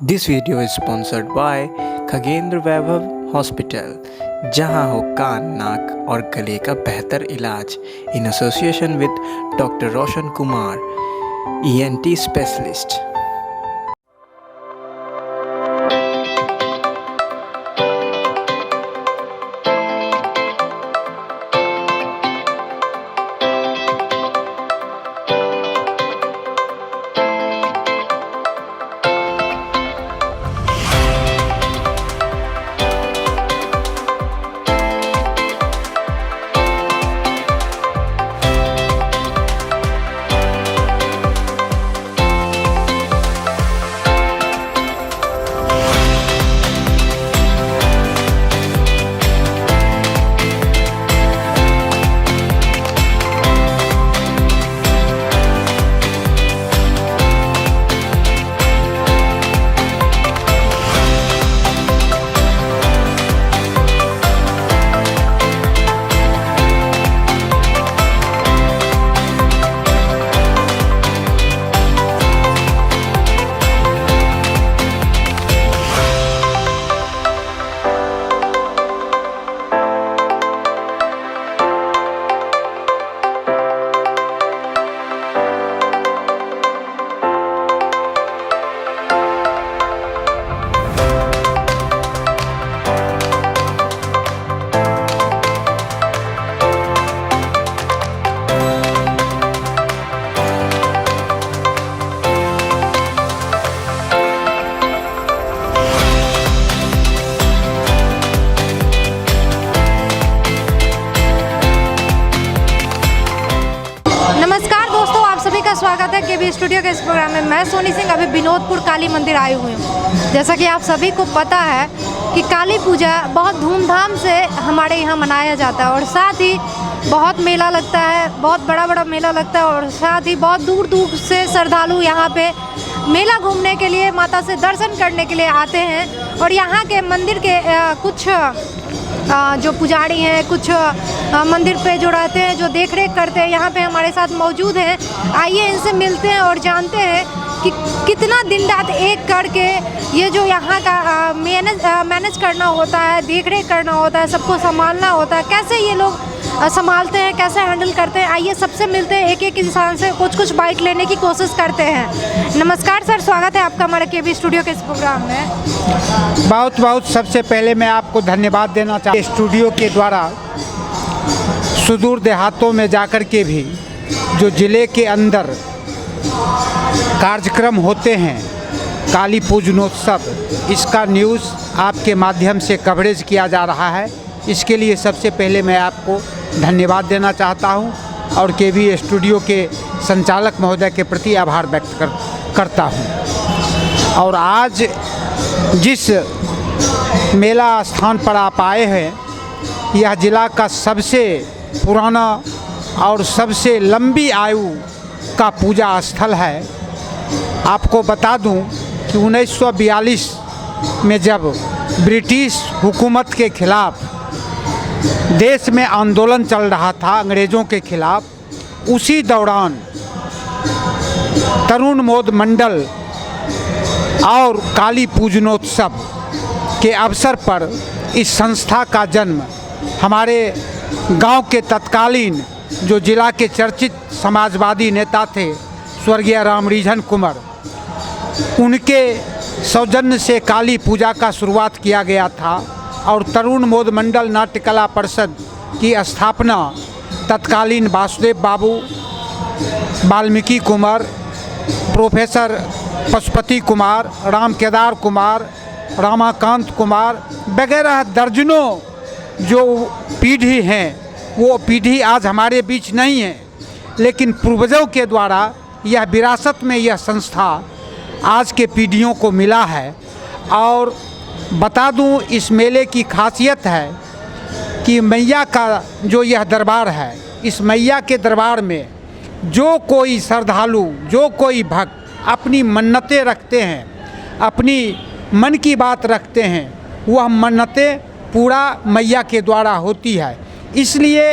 This video is sponsored by Khagendra Vaibhav hospital, जहां हो कान, नाक और गले का बेहतर इलाज in association with doctor Roshan Kumar, ENT specialist. स्वागत है केबी स्टूडियो के इस प्रोग्राम में। मैं सोनी सिंह अभी विनोदपुर काली मंदिर आई हुई हूँ। जैसा कि आप सभी को पता है कि काली पूजा बहुत धूमधाम से हमारे यहाँ मनाया जाता है और साथ ही बहुत मेला लगता है, बहुत बड़ा मेला लगता है और साथ ही बहुत दूर दूर से श्रद्धालु यहाँ पे मेला घूमने के लिए, माता से दर्शन करने के लिए आते हैं। और यहाँ के मंदिर के कुछ जो पुजारी हैं, कुछ मंदिर पे जो रहते हैं, जो देख रेख करते हैं, यहाँ पे हमारे साथ मौजूद हैं। आइए इनसे मिलते हैं और जानते हैं कि कितना दिन रात एक करके ये जो यहाँ का मैनेज करना होता है, देख रेख करना होता है, सबको संभालना होता है, कैसे ये लोग संभालते हैं, कैसे हैंडल करते हैं। आइए सबसे मिलते हैं, एक इंसान से कुछ बाइट लेने की कोशिश करते हैं। नमस्कार सर, स्वागत है आपका हमारे केबी स्टूडियो के इस प्रोग्राम में। बहुत सबसे पहले मैं आपको धन्यवाद देना चाहता हूँ। स्टूडियो के द्वारा सुदूर देहातों में जाकर के भी जो ज़िले के अंदर कार्यक्रम होते हैं, काली पूजनोत्सव, इसका न्यूज़ आपके माध्यम से कवरेज किया जा रहा है। इसके लिए सबसे पहले मैं आपको धन्यवाद देना चाहता हूं और केबी स्टूडियो के संचालक महोदय के प्रति आभार व्यक्त करता हूं। और आज जिस मेला स्थान पर आप आए हैं, यह ज़िला का सबसे पुराना और सबसे लंबी आयु का पूजा स्थल है। आपको बता दूं कि 1942 में जब ब्रिटिश हुकूमत के खिलाफ देश में आंदोलन चल रहा था अंग्रेज़ों के खिलाफ, उसी दौरान तरुण मोद मंडल और काली पूजनोत्सव के अवसर पर इस संस्था का जन्म हमारे गांव के तत्कालीन जो जिला के चर्चित समाजवादी नेता थे स्वर्गीय रामरिझन कुंवर, उनके सौजन्य से काली पूजा का शुरुआत किया गया था। और तरुण मोद मंडल नाट्य कला परिषद की स्थापना तत्कालीन वासुदेव बाबू, वाल्मीकि कुमार, प्रोफेसर पशुपति कुमार, राम केदार कुमार, रामाकांत कुमार वगैरह दर्जनों जो पीढ़ी हैं, वो पीढ़ी आज हमारे बीच नहीं है, लेकिन पूर्वजों के द्वारा यह विरासत में यह संस्था आज के पीढ़ियों को मिला है। और बता दूं, इस मेले की खासियत है कि मैया का जो यह दरबार है, इस मैया के दरबार में जो कोई श्रद्धालु, जो कोई भक्त अपनी मन्नतें रखते हैं, अपनी मन की बात रखते हैं, वह मन्नतें पूरा मैया के द्वारा होती है। इसलिए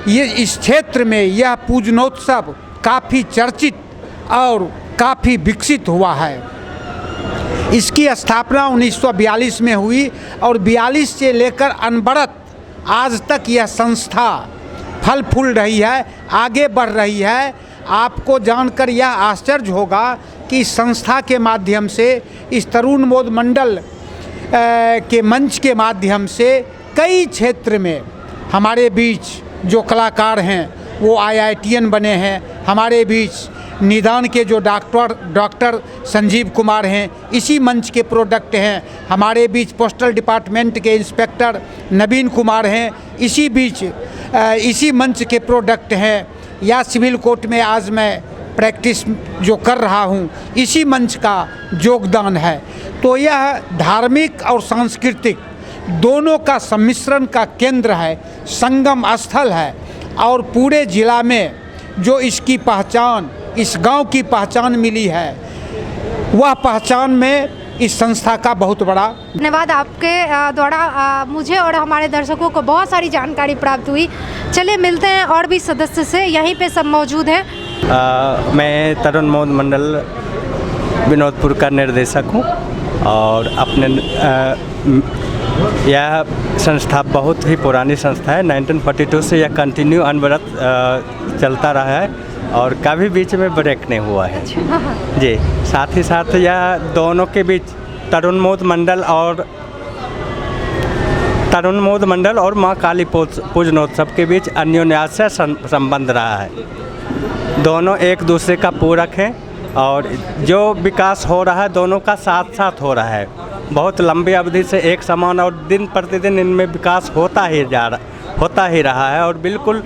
ये इस क्षेत्र में यह पूजनोत्सव काफ़ी चर्चित और काफ़ी विकसित हुआ है। इसकी स्थापना 1942 में हुई और 42 से लेकर अनवरत आज तक यह संस्था फल फूल रही है, आगे बढ़ रही है। आपको जानकर यह आश्चर्य होगा कि इस संस्था के माध्यम से, इस तरुण मोद मंडल के मंच के माध्यम से कई क्षेत्र में हमारे बीच जो कलाकार हैं वो IITN बने हैं। हमारे बीच निदान के जो डॉक्टर संजीव कुमार हैं, इसी मंच के प्रोडक्ट हैं। हमारे बीच पोस्टल डिपार्टमेंट के इंस्पेक्टर नवीन कुमार हैं, इसी मंच के प्रोडक्ट हैं। या सिविल कोर्ट में आज मैं प्रैक्टिस जो कर रहा हूँ, इसी मंच का योगदान है। तो यह धार्मिक और सांस्कृतिक दोनों का सम्मिश्रण का केंद्र है, संगम स्थल है। और पूरे ज़िला में जो इसकी पहचान, इस गांव की पहचान मिली है, वह पहचान में इस संस्था का बहुत बड़ा धन्यवाद। आपके द्वारा मुझे और हमारे दर्शकों को बहुत सारी जानकारी प्राप्त हुई। चलिए मिलते हैं और भी सदस्य से, यहीं पे सब मौजूद हैं। मैं तरुण मोद मंडल विनोदपुर का निर्देशक हूँ और अपने यह संस्था बहुत ही पुरानी संस्था है। 1942 से यह कंटिन्यू अनवरत चलता रहा है और कभी बीच में ब्रेक नहीं हुआ है जी। साथ ही साथ यह दोनों के बीच तरुण मोद मंडल और माँ काली पूजनोत्सव के बीच अन्योन्यास्य संबंध रहा है। दोनों एक दूसरे का पूरक हैं और जो विकास हो रहा है दोनों का साथ साथ हो रहा है। बहुत लंबी अवधि से एक समान और दिन प्रतिदिन इनमें विकास होता ही रहा है और बिल्कुल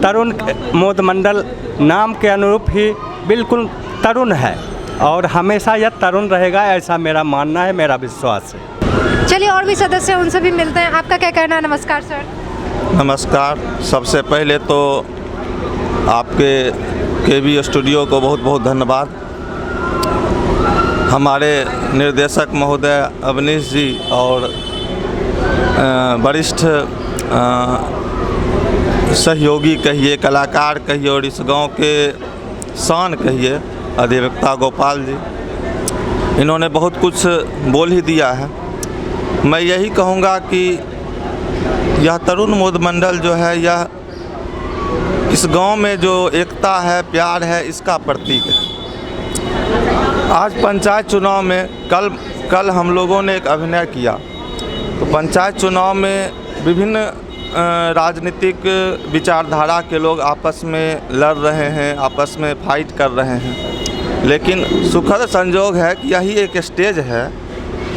तरुण मोद मंडल नाम के अनुरूप ही बिल्कुल तरुण है और हमेशा यह तरुण रहेगा, ऐसा मेरा मानना है, मेरा विश्वास है। चलिए और भी सदस्य हैं, उनसे भी मिलते हैं। आपका क्या कहना है? नमस्कार सर। नमस्कार। सबसे पहले तो आपके KB स्टूडियो को बहुत बहुत धन्यवाद। हमारे निर्देशक महोदय अवनीश जी और वरिष्ठ सहयोगी कहिए, कलाकार कहिए और इस गांव के शान कहिए अधिवक्ता गोपाल जी, इन्होंने बहुत कुछ बोल ही दिया है। मैं यही कहूँगा कि यह तरुण मोद मंडल जो है, यह इस गांव में जो एकता है, प्यार है, इसका प्रतीक है। आज पंचायत चुनाव में कल हम लोगों ने एक अभिनय किया, तो पंचायत चुनाव में विभिन्न राजनीतिक विचारधारा के लोग आपस में लड़ रहे हैं, आपस में फाइट कर रहे हैं। लेकिन सुखद संजोग है कि यही एक स्टेज है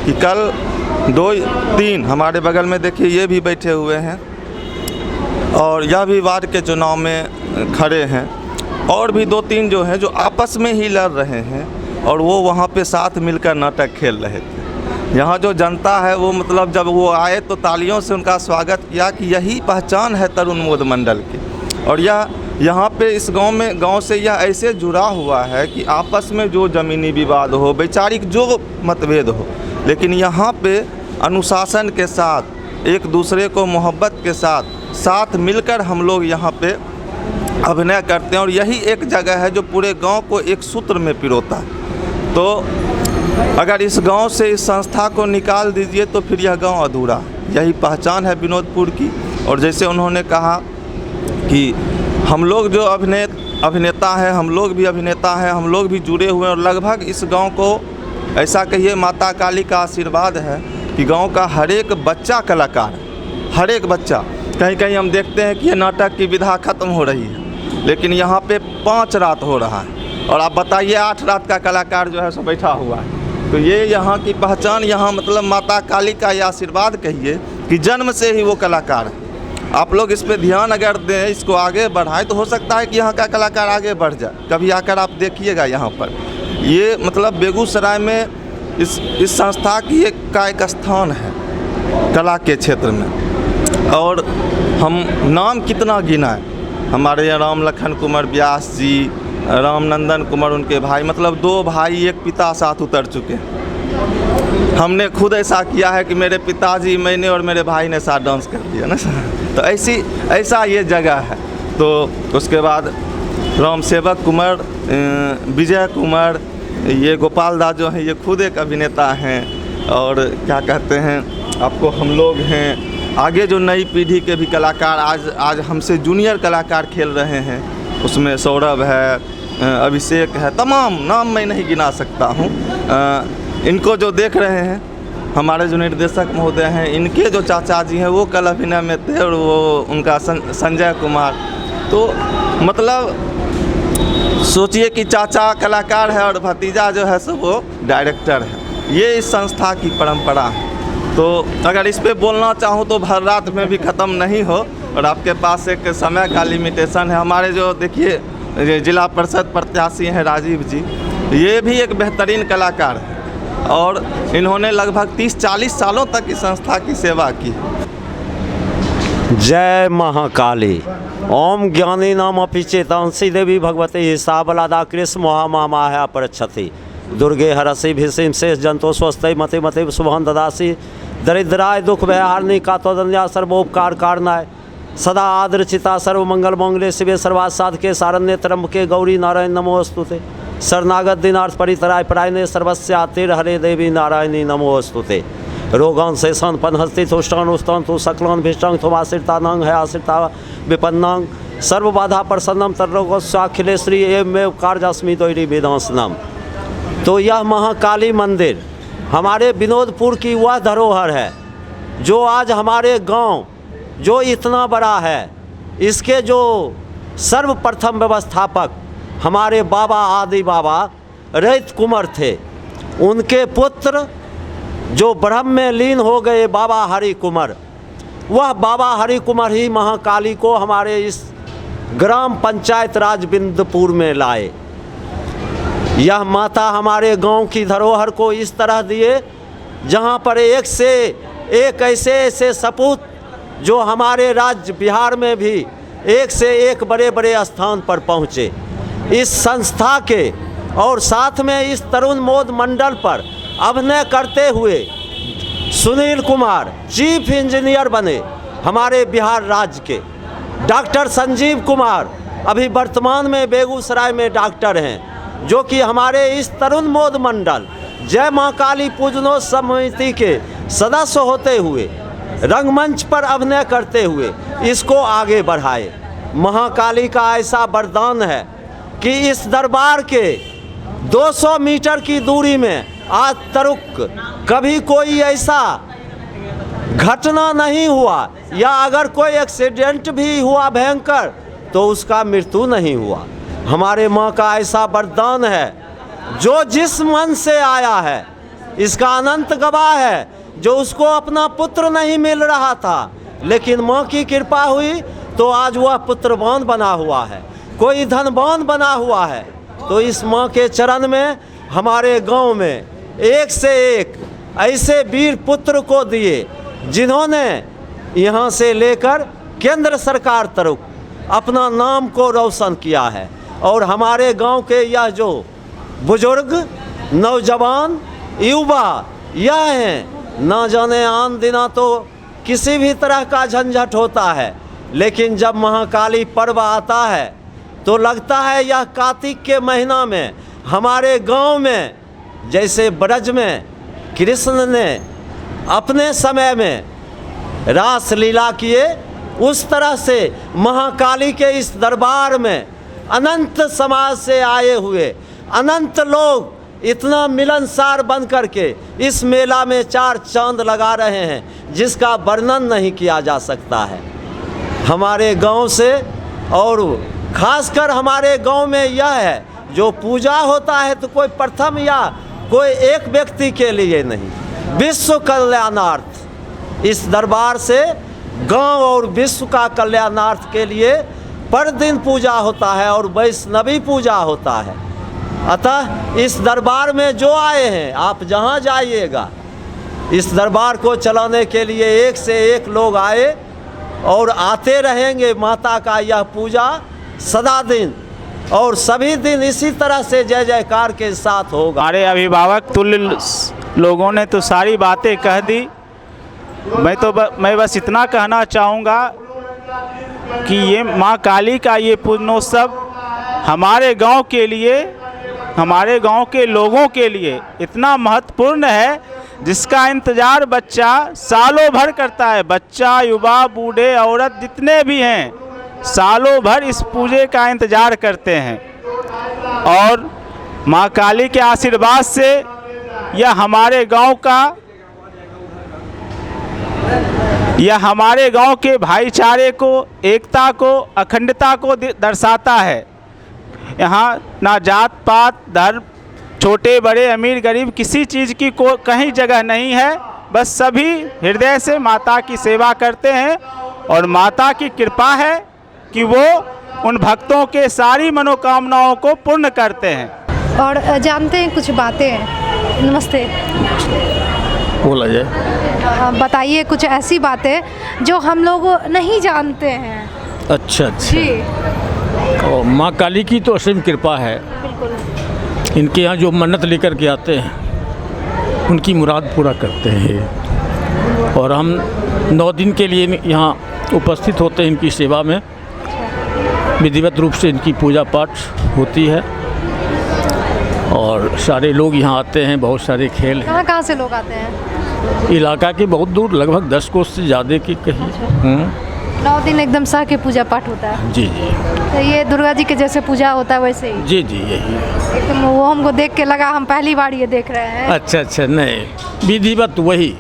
कि कल 2-3 हमारे बगल में देखिए ये भी बैठे हुए हैं और यह भी वार्ड के चुनाव में खड़े हैं और भी 2-3 जो हैं जो आपस में ही लड़ रहे हैं और वो वहाँ पे साथ मिलकर नाटक खेल रहे थे। यहाँ जो जनता है वो मतलब जब वो आए तो तालियों से उनका स्वागत किया कि यही पहचान है तरुण मोद मंडल की। और यह यहाँ पे इस गांव से यह ऐसे जुड़ा हुआ है कि आपस में जो ज़मीनी विवाद हो, वैचारिक जो मतभेद हो, लेकिन यहाँ पे अनुशासन के साथ, एक दूसरे को मोहब्बत के साथ मिलकर हम लोग यहाँ पे अभिनय करते हैं और यही एक जगह है जो पूरे गांव को एक सूत्र में पिरोता है। तो अगर इस गांव से इस संस्था को निकाल दीजिए तो फिर यह गांव अधूरा है। यही पहचान है विनोदपुर की। और जैसे उन्होंने कहा कि हम लोग जो अभिनेता हैं, हम लोग भी अभिनेता हैं, हम लोग भी जुड़े हुए हैं और लगभग इस गांव को ऐसा कहिए माता काली का आशीर्वाद है कि गांव का हर एक बच्चा कलाकार है, हर एक बच्चा। कहीं कहीं हम देखते हैं कि ये नाटक की विधा ख़त्म हो रही है, लेकिन यहाँ पे 5 रात हो रहा है और आप बताइए 8 रात का कलाकार जो है सो बैठा हुआ है। तो ये यहाँ की पहचान, यहाँ मतलब माता काली का ये आशीर्वाद कहिए कि जन्म से ही वो कलाकार है। आप लोग इस पे ध्यान अगर दें, इसको आगे बढ़ाएं तो हो सकता है कि यहाँ का कलाकार आगे बढ़ जाए। कभी आकर आप देखिएगा यहाँ पर, ये मतलब बेगूसराय में इस संस्था की एक स्थान है कला के क्षेत्र में। और हम नाम कितना गिनाएं, हमारे यहाँ राम लखन कुमार व्यास जी, रामनंदन कुमार उनके भाई, मतलब 2 भाई एक पिता साथ उतर चुके हैं। हमने खुद ऐसा किया है कि मेरे पिताजी, मैंने और मेरे भाई ने साथ डांस कर दिया ना। तो ऐसा ये जगह है। तो उसके बाद राम सेवक कुमार, विजय कुमार, ये गोपाल दास जो हैं ये खुद एक अभिनेता हैं और क्या कहते हैं आपको हम लोग हैं। आगे जो नई पीढ़ी के भी कलाकार आज हमसे जूनियर कलाकार खेल रहे हैं, उसमें सौरभ है, अभिषेक है, तमाम नाम मैं नहीं गिना सकता हूँ। इनको जो देख रहे हैं हमारे जो निर्देशक महोदय हैं, इनके जो चाचा जी हैं वो कल अभिनय में थे और वो उनका संजय कुमार। तो मतलब सोचिए कि चाचा कलाकार है और भतीजा जो है सो वो डायरेक्टर है। ये इस संस्था की परंपरा है। तो अगर इस पे बोलना चाहूँ तो भर रात में भी ख़त्म नहीं हो और आपके पास एक समय का लिमिटेशन है। हमारे जो देखिए जिला परिषद प्रत्याशी हैं राजीव जी, ये भी एक बेहतरीन कलाकार है और इन्होंने लगभग 30-40 सालों तक इस संस्था की सेवा की। जय महाकाली। ओम ज्ञानी नाम अपि चेतांसी देवी भगवती साबलादा कृष्ण महामाया परच्छति दुर्गे हरसि भीषिम शेष जंतो स्वस्ति मति मति शुभम ददासी दरिद्राय दुख भयहारिणी कातोदन्या सर्वोपकार कारणाय सदा आदरचिता सर्वमंगल मंगले शिवे सर्वार्थ साधके सारण्ये त्र्यंबके गौरी नारायण नमोस्तुते शरणागत दीनार्थ परितराय परायणे सर्वस्यातिर हरे देवी नारायणी नमोस्तुते रोगान शेषान पनहस्ति तुष्टान उष्टान तु सकलान भिष्टांग तुमाश्रितानांग है आश्रिता विपन्नांग सर्वबाधा प्रसन्नम तर्रोगस्वाखिले श्री एवमेव कार्यास्मि दैरी वेदांसनम। तो यह महाकाली मंदिर हमारे विनोदपुर की वह धरोहर है जो आज हमारे गांव जो इतना बड़ा है, इसके जो सर्वप्रथम व्यवस्थापक हमारे बाबा आदि बाबा रैत कुंवर थे। उनके पुत्र जो ब्रह्म में लीन हो गए बाबा हरि कुंवर, वह बाबा हरि कुंवर ही महाकाली को हमारे इस ग्राम पंचायत राज बिंदपुर में लाए। यह माता हमारे गांव की धरोहर को इस तरह दिए जहां पर एक से एक ऐसे सपूत जो हमारे राज्य बिहार में भी एक से एक बड़े बड़े स्थान पर पहुँचे। इस संस्था के और साथ में इस तरुण मोद मंडल पर अभिनय करते हुए सुनील कुमार चीफ इंजीनियर बने हमारे बिहार राज्य के। डॉक्टर संजीव कुमार अभी वर्तमान में बेगूसराय में डॉक्टर हैं, जो कि हमारे इस तरुण मोद मंडल जय माँ काली पूजनोत्सव समिति के सदस्य होते हुए रंगमंच पर अभिनय करते हुए इसको आगे बढ़ाए। महाकाली का ऐसा वरदान है कि इस दरबार के 200 मीटर की दूरी में आज तक कभी कोई ऐसा घटना नहीं हुआ, या अगर कोई एक्सीडेंट भी हुआ भयंकर तो उसका मृत्यु नहीं हुआ। हमारे माँ का ऐसा वरदान है, जो जिस मन से आया है इसका अनंत गवाह है। जो उसको अपना पुत्र नहीं मिल रहा था, लेकिन माँ की कृपा हुई तो आज वह पुत्रवान बना हुआ है, कोई धनवान बना हुआ है। तो इस माँ के चरण में हमारे गांव में एक से एक ऐसे वीर पुत्र को दिए, जिन्होंने यहाँ से लेकर केंद्र सरकार तक अपना नाम को रोशन किया है। और हमारे गांव के यह जो बुजुर्ग नौजवान युवा यह हैं, ना जाने आन दिना तो किसी भी तरह का झंझट होता है, लेकिन जब महाकाली पर्व आता है तो लगता है यह कार्तिक के महीना में हमारे गांव में जैसे ब्रज में कृष्ण ने अपने समय में रास लीला किए, उस तरह से महाकाली के इस दरबार में अनंत समाज से आए हुए अनंत लोग इतना मिलनसार बन करके इस मेला में चार चांद लगा रहे हैं, जिसका वर्णन नहीं किया जा सकता है। हमारे गांव से और खासकर हमारे गांव में यह है, जो पूजा होता है तो कोई प्रथम या कोई एक व्यक्ति के लिए नहीं, विश्व कल्याणार्थ इस दरबार से गांव और विश्व का कल्याणार्थ के लिए पर दिन पूजा होता है और वैष्णवी पूजा होता है। अतः इस दरबार में जो आए हैं, आप जहां जाइएगा इस दरबार को चलाने के लिए एक से एक लोग आए और आते रहेंगे। माता का यह पूजा सदा दिन और सभी दिन इसी तरह से जय जयकार के साथ होगा। हमारे अभिभावक तुल्य लोगों ने तो सारी बातें कह दी। मैं बस इतना कहना चाहूँगा कि ये माँ काली का ये पूजनोत्सव हमारे गांव के लिए हमारे गांव के लोगों के लिए इतना महत्वपूर्ण है, जिसका इंतज़ार बच्चा सालों भर करता है। बच्चा, युवा, बूढ़े, औरत जितने भी हैं, सालों भर इस पूजे का इंतज़ार करते हैं। और माँ काली के आशीर्वाद से यह हमारे गांव के भाईचारे को, एकता को, अखंडता को दर्शाता है। यहाँ ना जात पात, धर्म, छोटे बड़े, अमीर गरीब, किसी चीज़ की कहीं जगह नहीं है। बस सभी हृदय से माता की सेवा करते हैं और माता की कृपा है कि वो उन भक्तों के सारी मनोकामनाओं को पूर्ण करते हैं। और जानते हैं कुछ बातें। नमस्ते। बोला जाए। बताइए कुछ ऐसी बातें जो हम लोग नहीं जानते हैं। अच्छा जी। और माँ काली की तो असीम कृपा है। बिल्कुल। इनके यहाँ जो मन्नत लेकर के आते हैं उनकी मुराद पूरा करते हैं। और हम 9 दिन के लिए यहाँ उपस्थित होते हैं इनकी सेवा में। विधिवत रूप से इनकी पूजा पाठ होती है और सारे लोग यहाँ आते हैं। बहुत सारे खेल हैं। कहाँ से लोग आते हैं? इलाका के बहुत दूर, लगभग 10 कोस से ज़्यादा की कहीं। 9 दिन एकदम सह के पूजा पाठ होता है। जी जी। तो ये दुर्गा जी के जैसे पूजा होता है वैसे ही? जी जी, यही। एकदम वो हमको देख के लगा हम पहली बार ये देख रहे हैं। अच्छा अच्छा, नहीं, विधिवत वही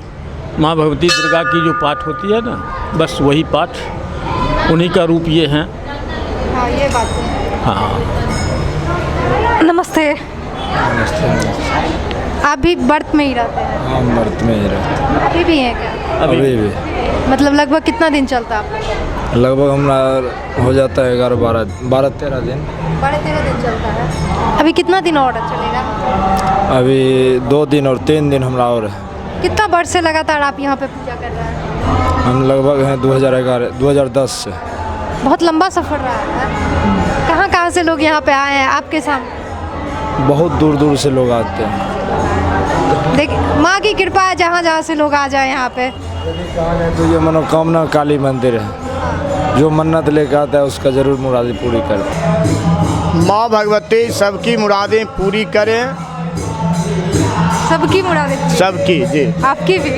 माँ भगवती दुर्गा की जो पाठ होती है ना, बस वही पाठ, उन्हीं का रूप ये हैं। हाँ, ये बात है। हाँ। नमस्ते। आप भी व्रत में ही रहते हैं? हाँ, व्रत में ही रहते हैं। अभी भी हैं क्या? अभी भी। मतलब लगभग कितना दिन चलता है आपका? लगभग हमारा हो जाता है 12-13 दिन। 12-13 दिन चलता है। अभी कितना दिन और चलेगा? अभी 2 दिन और 3 दिन हमारा और है। कितना वर्ष से लगातार आप यहाँ पे पूजा कर रहे हैं? हम लगभग हैं 2010 से। बहुत लंबा सफ़र रहा है। कहाँ से लोग यहाँ पे आए हैं आपके सामने? बहुत दूर दूर से लोग आते हैं। देख, माँ की कृपा है, जहाँ से लोग आ जाए यहाँ पे। तो ये मनोकामना काली मंदिर है, जो मन्नत लेकर आता है उसका ज़रूर मुरादें पूरी करते हैं। माँ भगवती सबकी मुरादें पूरी करें। सबकी मुरादें? सबकी, जी। आपकी भी?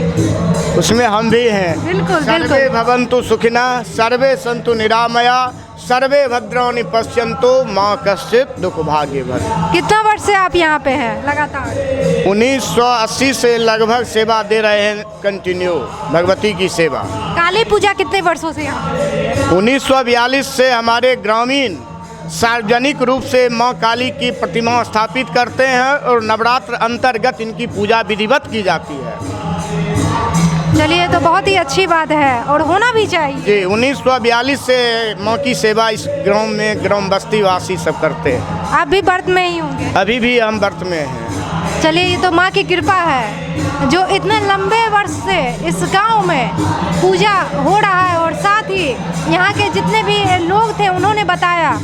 उसमें हम भी हैं। बिल्कुल सर्वे बिल्कुल। भवन्तु सुखिनः, सर्वे सन्तु निरामया, सर्वे भद्राणि पश्यन्तु, माँ कश्चित् दुख भाग्य भर। कितना वर्ष से आप यहाँ पे हैं लगातार? 1980 से लगभग सेवा दे रहे हैं, कंटिन्यू भगवती की सेवा। काली पूजा कितने वर्षों से यहाँ? 1942 से हमारे ग्रामीण सार्वजनिक रूप से माँ काली की प्रतिमा स्थापित करते हैं और नवरात्र अंतर्गत इनकी पूजा विधिवत की जाती है। चलिए, तो बहुत ही अच्छी बात है और होना भी चाहिए। जी, 1942 से माँ की सेवा इस गांव में ग्राम बस्ती वासी सब करते हैं। आप भी व्रत में ही होंगे? अभी भी हम व्रत में हैं। चलिए, ये तो माँ की कृपा है जो इतने लंबे वर्ष से इस गांव में पूजा हो रहा है। और साथ ही यहाँ के जितने भी लोग थे उन्होंने बताया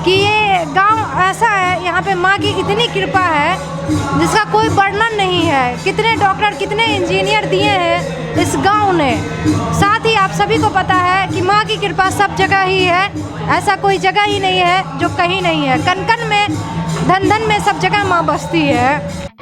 कि ये गांव ऐसा है, यहाँ पे माँ की इतनी कृपा है जिसका कोई वर्णन नहीं है। कितने डॉक्टर, कितने इंजीनियर दिए हैं इस गांव ने। साथ ही आप सभी को पता है कि माँ की कृपा सब जगह ही है, ऐसा कोई जगह ही नहीं है जो कहीं नहीं है। कन कन में, धन धन में सब जगह माँ बसती है।